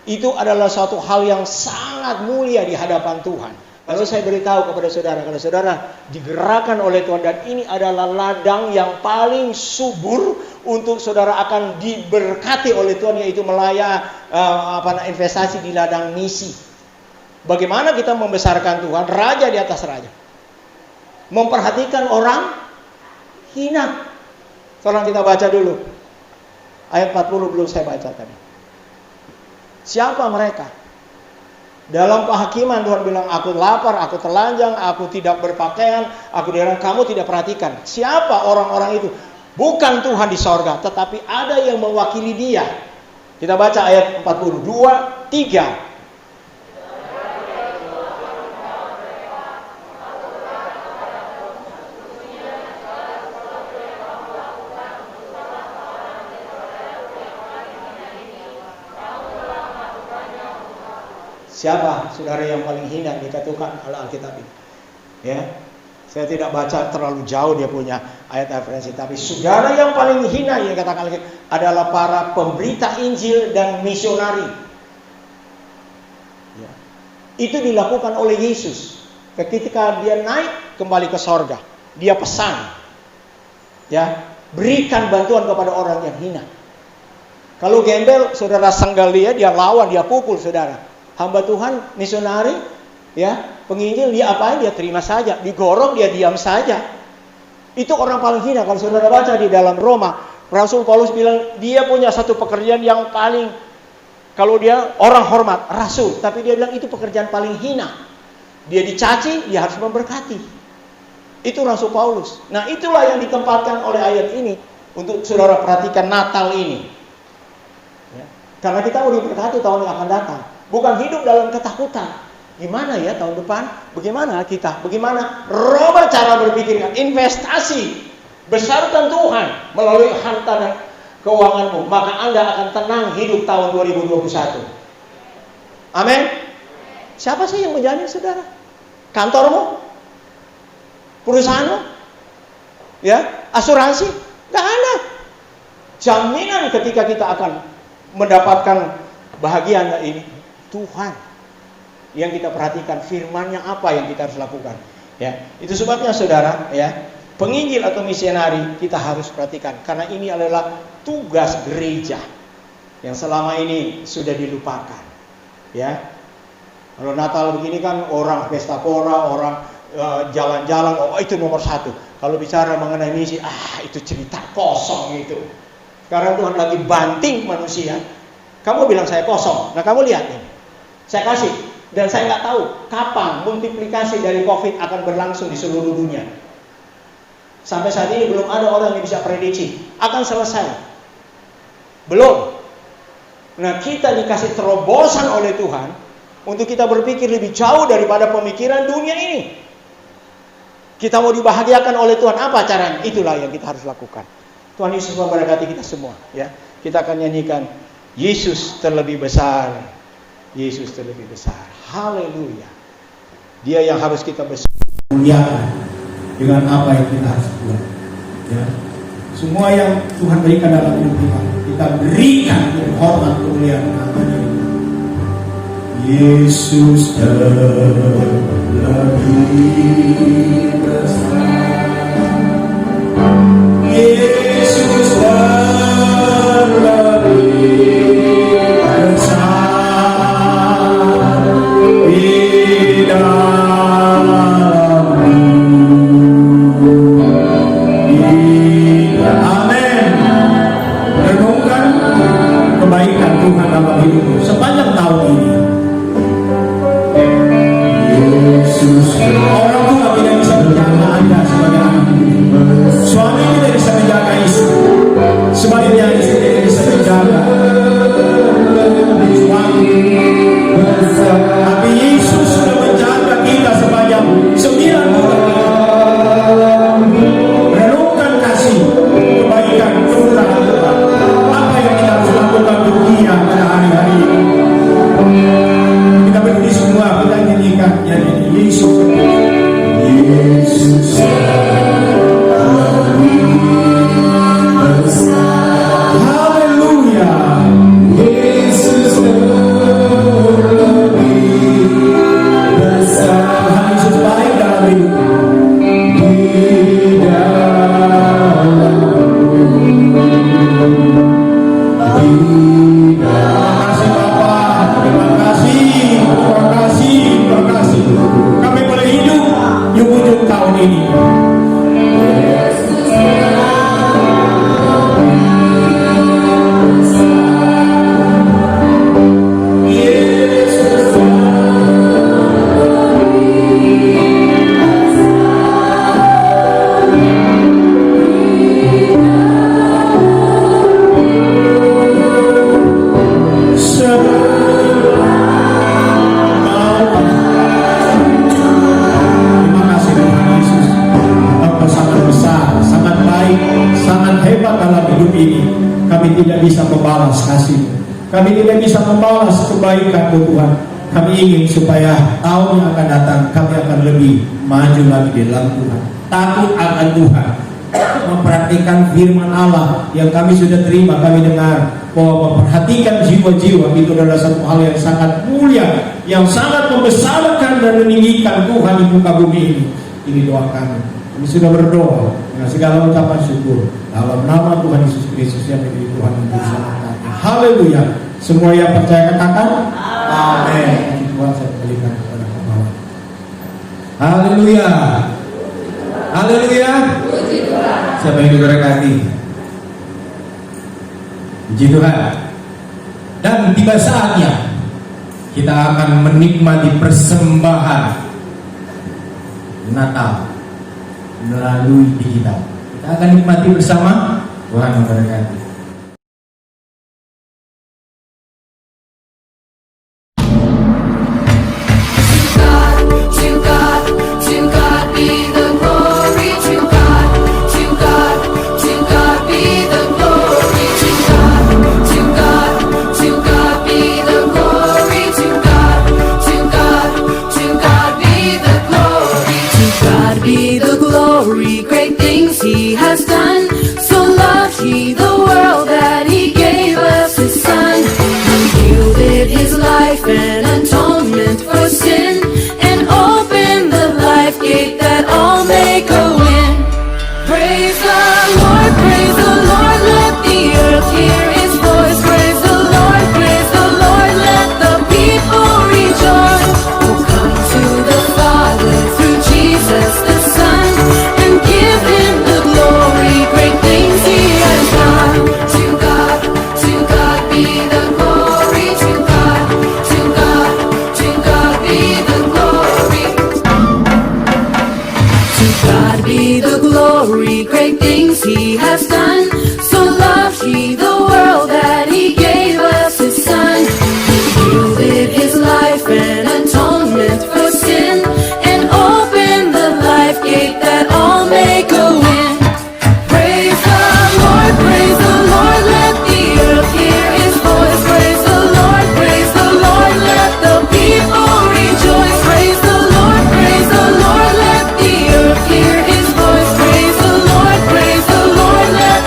itu adalah suatu hal yang sangat mulia di hadapan Tuhan. Lalu saya beritahu kepada saudara, kalau saudara digerakkan oleh Tuhan dan ini adalah ladang yang paling subur untuk saudara akan diberkati oleh Tuhan, yaitu investasi di ladang misi. Bagaimana kita membesarkan Tuhan, raja di atas raja, memperhatikan orang hina. Tolong kita baca dulu ayat 40, belum saya baca tadi. Siapa mereka? Dalam kehakiman Tuhan bilang, aku lapar, aku telanjang, aku tidak berpakaian, aku dilarang, kamu tidak perhatikan. Siapa orang-orang itu? Bukan Tuhan di sorga, tetapi ada yang mewakili dia. Kita baca ayat 42, 3. Siapa saudara yang paling hina dikatakan oleh Alkitab ini? Ya, saya tidak baca terlalu jauh dia punya ayat referensi, tapi saudara yang paling hina yang dikatakan Alkitab adalah para pemberita Injil dan misionari. Ya. Itu dilakukan oleh Yesus ketika dia naik kembali ke sorga. Dia pesan, ya, berikan bantuan kepada orang yang hina. Kalau gembel, saudara senggal dia lawan, dia pukul saudara. Hamba Tuhan, misionari, ya, penginjil, dia apain? Dia terima saja. Digorong, dia diam saja. Itu orang paling hina. Kalau saudara baca di dalam Roma, Rasul Paulus bilang dia punya satu pekerjaan yang paling, kalau dia orang hormat, rasul, tapi dia bilang itu pekerjaan paling hina. Dia dicaci, dia harus memberkati. Itu Rasul Paulus. Nah, itulah yang ditempatkan oleh ayat ini untuk saudara perhatikan Natal ini. Ya. Karena kita mau diberkati tahun yang akan datang. Bukan hidup dalam ketakutan. Gimana ya tahun depan? Bagaimana kita? Bagaimana? Rubah cara berpikir. Investasi. Besarkan Tuhan melalui harta dan keuanganmu. Maka Anda akan tenang hidup tahun 2021. Amin. Siapa sih yang menjamin saudara? Kantormu? Perusahaanmu? Ya? Asuransi? Gak ada. Jaminan ketika kita akan mendapatkan bahagia ini Tuhan yang kita perhatikan, firman-Nya apa yang kita harus lakukan. Ya, itu sebabnya saudara, ya, penginjil atau misionari kita harus perhatikan karena ini adalah tugas gereja yang selama ini sudah dilupakan. Ya, kalau Natal begini kan orang pesta pora, orang jalan-jalan, oh itu nomor satu. Kalau bicara mengenai misi, itu cerita kosong itu. Sekarang Tuhan lagi banting manusia. Kamu bilang saya kosong. Nah kamu lihat ini. Saya kasih. Dan saya nggak tahu kapan multiplikasi dari COVID akan berlangsung di seluruh dunia. Sampai saat ini belum ada orang yang bisa prediksi. Akan selesai. Belum. Nah kita dikasih terobosan oleh Tuhan untuk kita berpikir lebih jauh daripada pemikiran dunia ini. Kita mau dibahagiakan oleh Tuhan. Apa caranya? Itulah yang kita harus lakukan. Tuhan Yesus memberkati kita semua. Ya, kita akan nyanyikan Yesus terlebih besar. Yesus terlebih besar. Haleluya. Dia yang harus kita muliakan dengan apa yang kita harus buat. Ya. Semua yang Tuhan berikan dalam hidup kita berikan hormat kemuliaan namanya. Yesus terlebih besar. Yesus terlebih besar di dalammu. Amin. Renungkan kebaikan Tuhan dalam hidupmu sepanjang tahun ini. Yesus, orang tua tidak bisa bercanda Anda kami tidak bisa membalas kasih-Mu. Kami tidak bisa membalas kebaikan-Mu Tuhan. Kami ingin supaya tahun yang akan datang kami akan lebih maju lagi di dalam Tuhan. Takut akan Tuhan. Memperhatikan firman Allah yang kami sudah terima, kami dengar bahwa memperhatikan jiwa-jiwa itu adalah satu hal yang sangat mulia, yang sangat membesarkan dan meninggikan Tuhan di muka bumi ini. Ini doa kami. Kami sudah berdoa dengan segala ucapan syukur dalam nama Tuhan Yesus Kristus yang menjadi Tuhan dan Juru Selamat kami. Haleluya. Semua yang percaya katakan amin. Puji Tuhan, saya kembalikan kepada pembawa. Haleluya. Haleluya. Siapa yang diberkati? Puji Tuhan. Dan tiba saatnya kita akan menikmati persembahan Natal melalui digital. Kita akan nikmati bersama. Tuhan memberkati. He has done. So loved he the world that he gave us his son, who yielded his life and atonement for sin, and opened the life gate that all may go in. Praise the Lord, let the earth hear his voice. Praise the Lord, let the people rejoice. Oh, come to the Father through Jesus the Son, and give him the glory, great things he has done. To God be the glory. To God be the glory. To God be the glory, great things he has done. So loved he the world that he gave us his son, who yielded his life and atonement for sin, and opened the life gate that all may go in. Praise the Lord, let the earth hear his voice. Praise the Lord, let the people rejoice. Praise the Lord, let the earth hear his voice. Praise the Lord, let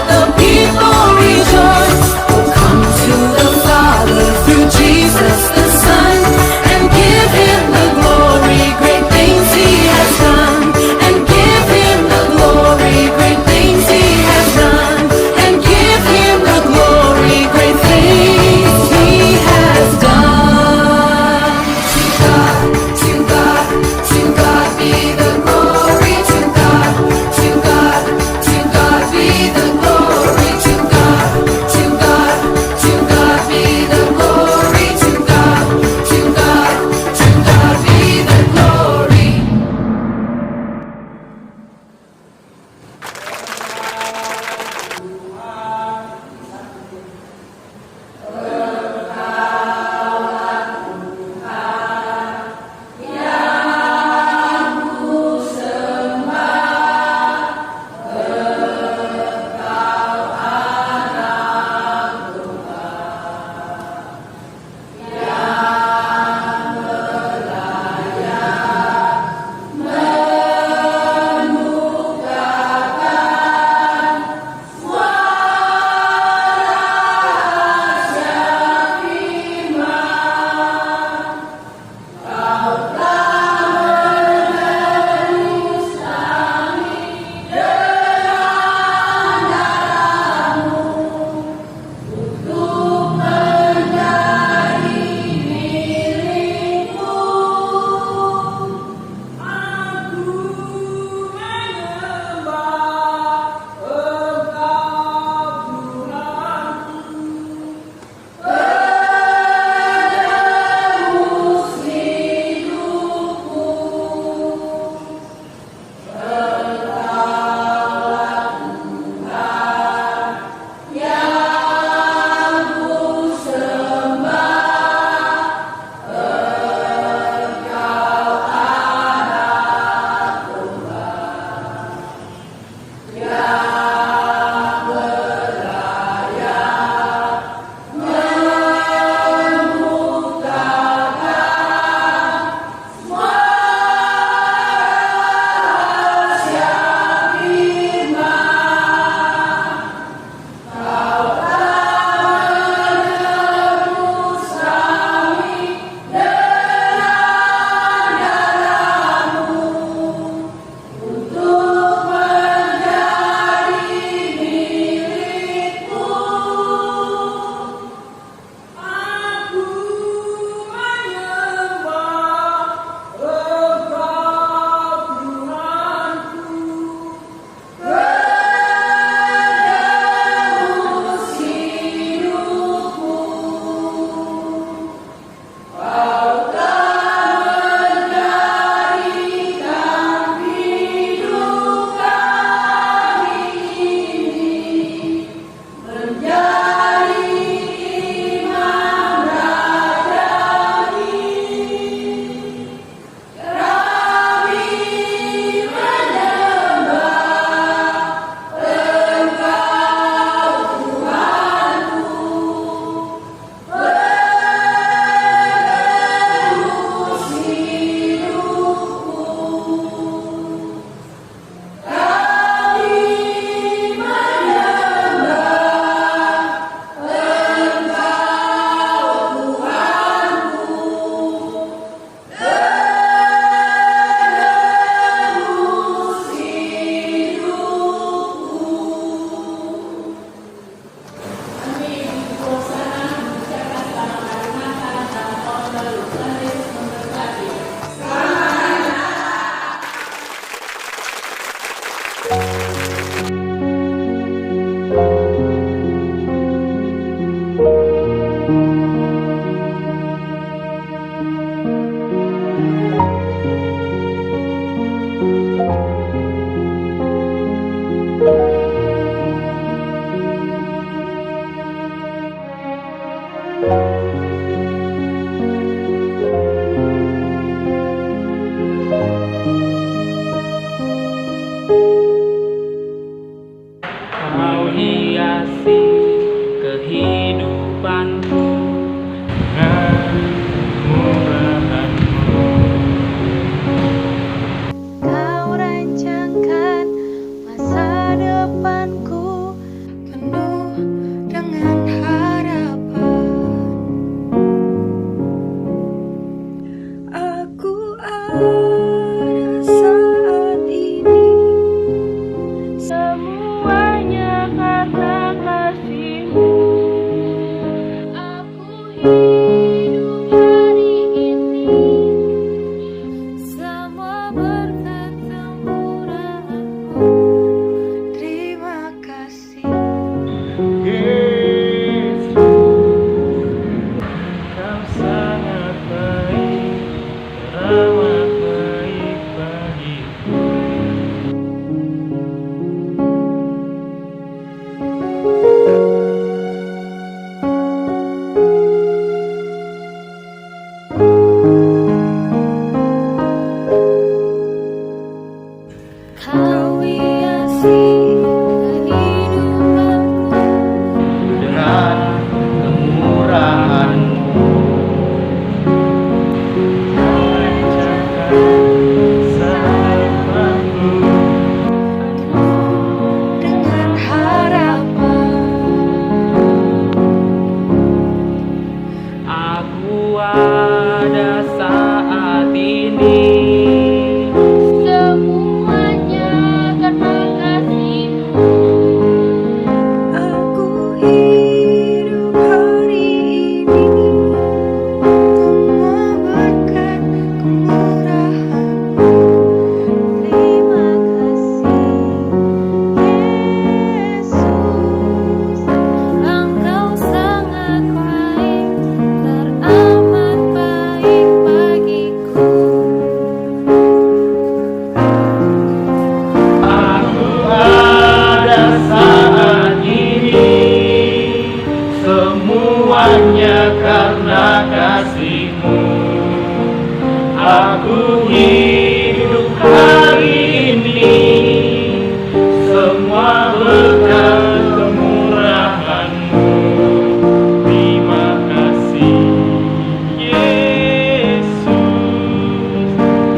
saat ini, semuanya karena kasih-Mu. Aku hidup hari ini, semua berkat kemurahan-Mu. Terima kasih. Yesus, Kau sangat baik, teramat baik bagiku. Kau hiasi kehidupanku, Dengan kemurahan-Mu, lancarkan seharapanku. dengan harapan. Aku ada saat ini, Semuanya karena kasih-Mu. Aku hidup hari ini, semua berkat kemurahan-Mu. Terima kasih, Yesus. Engkau sangat baik, teramat baik bagiku. aku ada saat ini, semuanya karena kasih-Mu. Aku hidup hari ini, semua berkat kemurahan-Mu. Terima kasih, Yesus.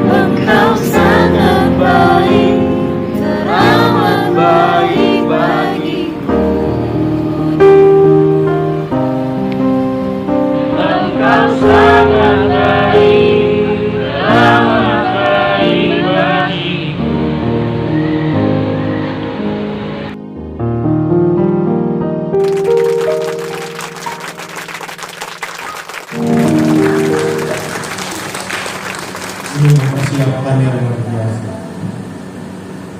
Engkau sangat baik, teramat baik bagiku. Engkau sangat baik, teramat baik bagiku. Ini mempersiapkan yang luar biasa.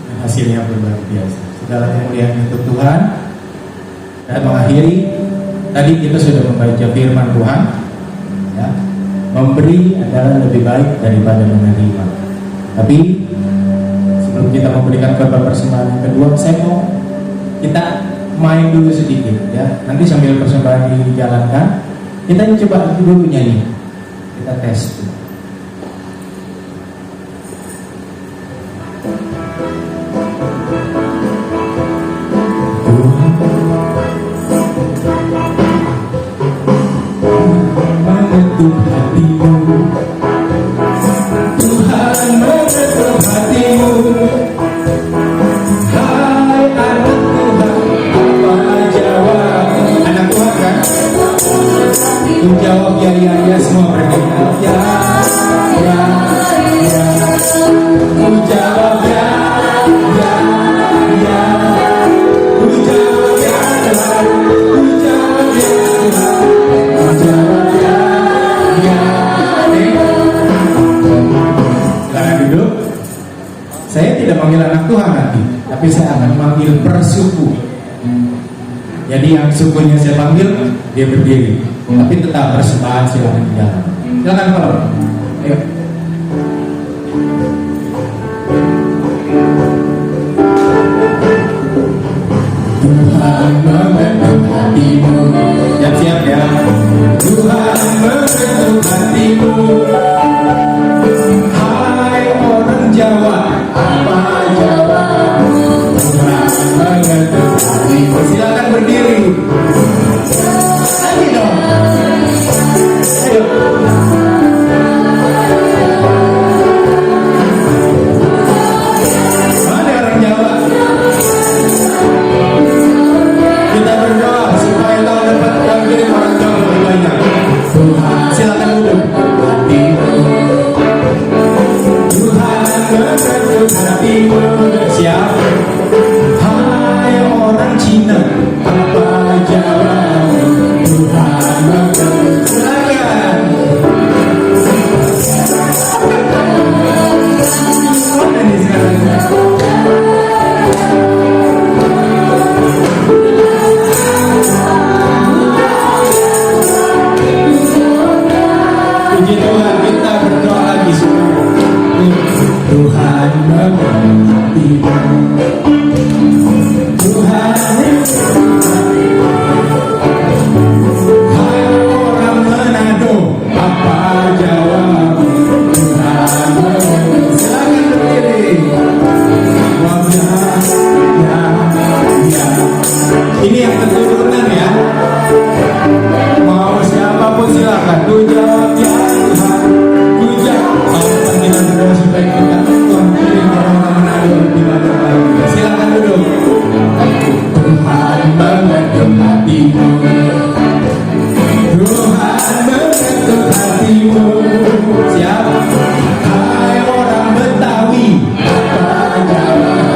Dan hasilnya pun luar biasa. Segala kemuliaan untuk Tuhan. Dan mengakhiri, tadi kita sudah membaca firman Tuhan, ya, memberi adalah lebih baik daripada menerima. Tapi sebelum kita memberikan khotbah persembahan yang kedua, saya mau kita main dulu sedikit, ya. Nanti sambil persembahan dijalankan, kita coba dulu nyanyi, kita tes. Mengetuk hatimu, Tuhan mengetuk hatimu. Hai anak Tuhan, apa jawab? Anak Tuhan kan? Ku jawab ya, ya, ya, semua berkata ya, ya, ya. Ku jawab ya, ya, ya. Ku jawab ya, ku jawab ya, ku jawab ya, ya. Silakan duduk. Saya tidak manggil anak Tuhan nanti, tapi saya akan manggil persuku. Jadi yang sukunya saya panggil, dia berdiri. Tapi tetap persembahan silakan jalan. Silakan kalau. Ayo. Tuhan mengetuk hatimu. Siap-siap ya. Tuhan mengetuk hatimu. Hai orang Jawa, apa jawabmu? Tuhan mengetuk hatimu. Silakan berdiri. Ayo dong. Ayo. Mana orang Jawa? Kita berdoa supaya kau dapat panggil orang Jawa lebih banyak. Tuhan, silakan duduk. Hatimu. hatimu. Tuhan hai orang Manado, apa jawabmu? Tuhan silakan berdiri. Ya. Ini yang keturunan ya. Mau siapapun silakan. Ku jawab ya Tuhan. Ku jawab. Kalau panggilan berdoa supaya kita Tuhan pilih orang-orang Manado di mana lagi. Silakan duduk. Tuhan mengetuk hatimu. Tuhan mengetuk hatimu. Siapa? Hai orang Betawi. Apa jawab?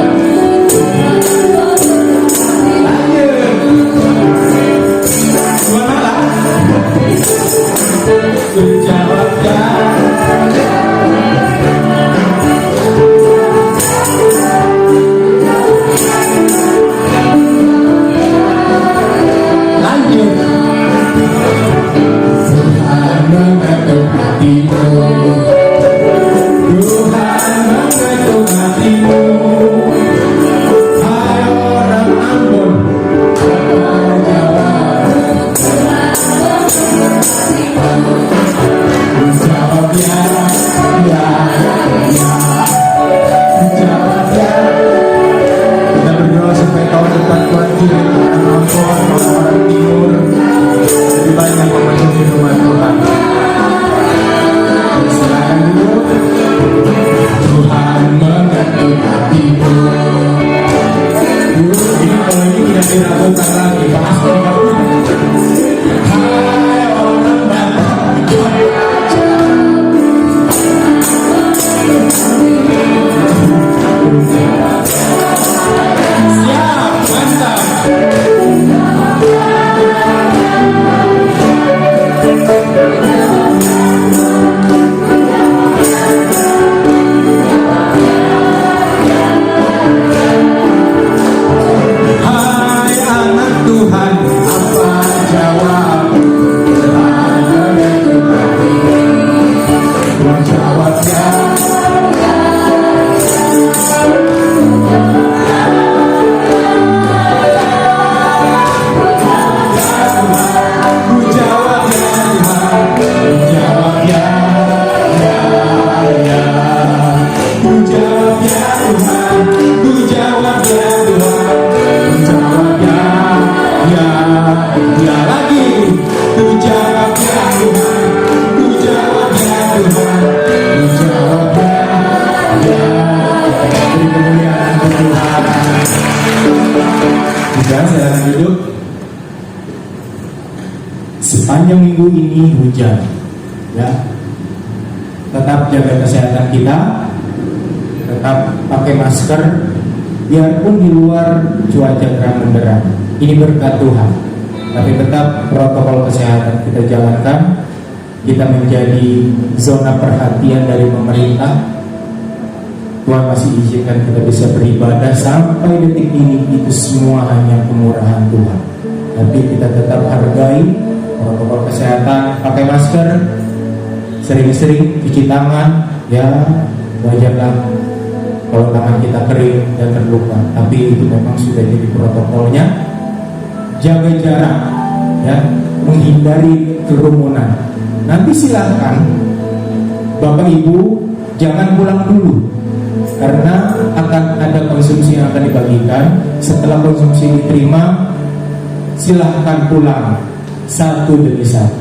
Sepanjang minggu ini hujan, ya. Tetap jaga kesehatan kita, tetap pakai masker, biarpun di luar cuaca terang benderang. Ini berkat Tuhan, tapi tetap protokol kesehatan kita jalankan. Kita menjadi zona perhatian dari pemerintah. Tuhan masih izinkan kita bisa beribadah sampai detik ini. Itu semua hanya kemurahan Tuhan. Tapi kita tetap hargai protokol kesehatan, pakai masker, sering-sering cuci tangan, ya wajarlah kalau tangan kita kering dan terluka. Tapi itu memang sudah jadi protokolnya. Jaga jarak, ya, menghindari kerumunan. Nanti silahkan Bapak Ibu jangan pulang dulu, karena akan ada konsumsi yang akan dibagikan. Setelah konsumsi diterima, silahkan pulang satu demi satu.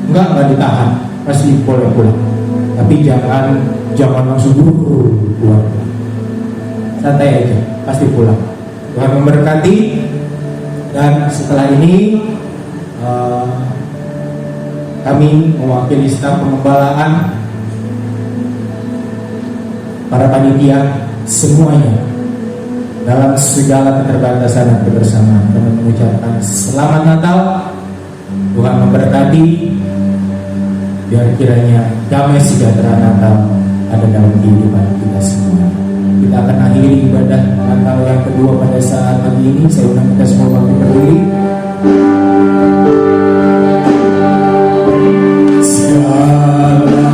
Enggak ditahan, pasti boleh pulang. Tapi jangan langsung buru-buru keluar. Santai aja, pasti pulang. Tuhan memberkati. Dan setelah ini kami mewakili staf pengembalaan, para panitia semuanya dalam segala keterbatasan dan kebersamaan, kami mengucapkan selamat Natal. Tuhan memberkati. Biar kiranya damai sejahtera Natal ada dalam kehidupan kita semua. Kita akan akhiri ibadah Natal yang kedua pada saat pagi ini. Saya undang kita semua bangkit berdiri. Segala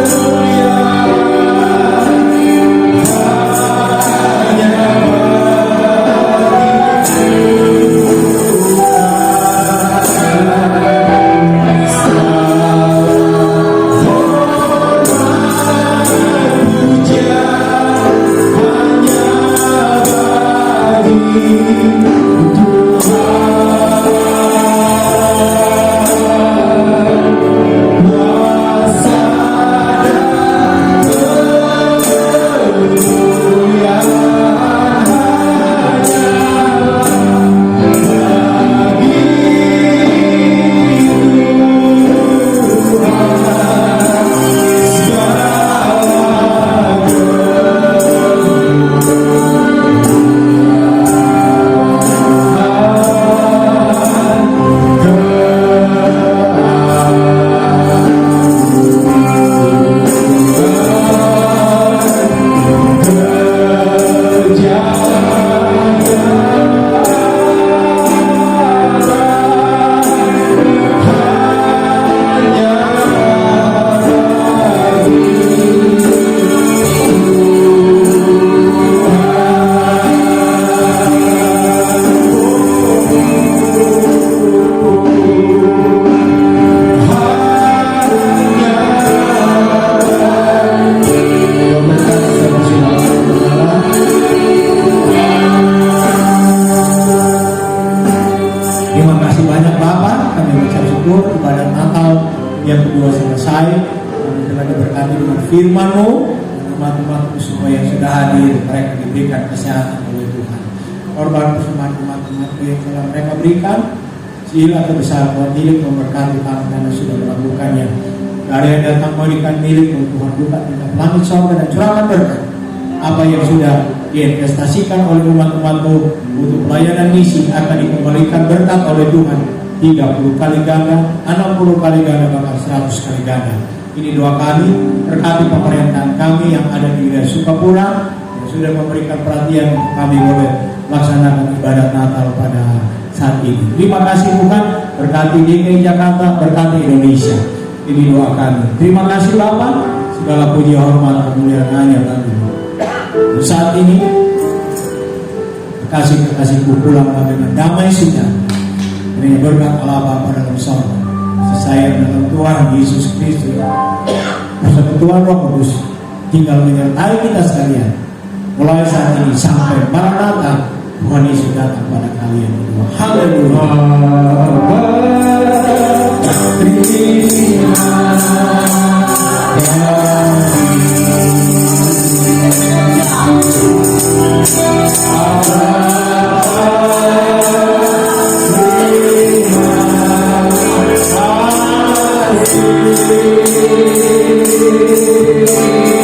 kemuliaan Natal yang kedua selesai, kami telah diberkati dengan firman-Mu, dan umat-umat-Mu semua yang sudah hadir, mereka diberikan kesehatan oleh Tuhan. Korban persembahan umat-umat-Mu yang telah mereka berikan, kecil atau besar, Tuhan milik memberkati tangan dan sudah melakukannya. Dari yang datang memberikan milik Tuhan buka tingkap langit sorga dan curahkan berkat. Apa yang sudah diinvestasikan oleh umat-umat-Mu untuk pelayanan misi akan dikembalikan berkat oleh Tuhan 30 kali ganda, 60 kali ganda, bahkan 100 kali ganda. Ini doa kami, berkati pemerintahan kami yang ada di wilayah Sukapura yang sudah memberikan perhatian kami boleh melaksanakan ibadat Natal pada saat ini. Terima kasih Tuhan, berkati DKI Jakarta, berkati Indonesia. Ini doa kami. Terima kasih Bapak, segala puji hormat kemuliaan hanya bagi saat ini. Kekasih-kekasihku pulang dengan damai sejahtera. Ini berkat Allah Bapa dalam sorga, sesayang dalam Tuhan Yesus Kristus, bersama Tuhan Roh Kudus tinggal menyertai kita sekalian mulai saat ini sampai Maranatha Tuhan Yesus datang pada kalian berdua. Haleluya. Thank you.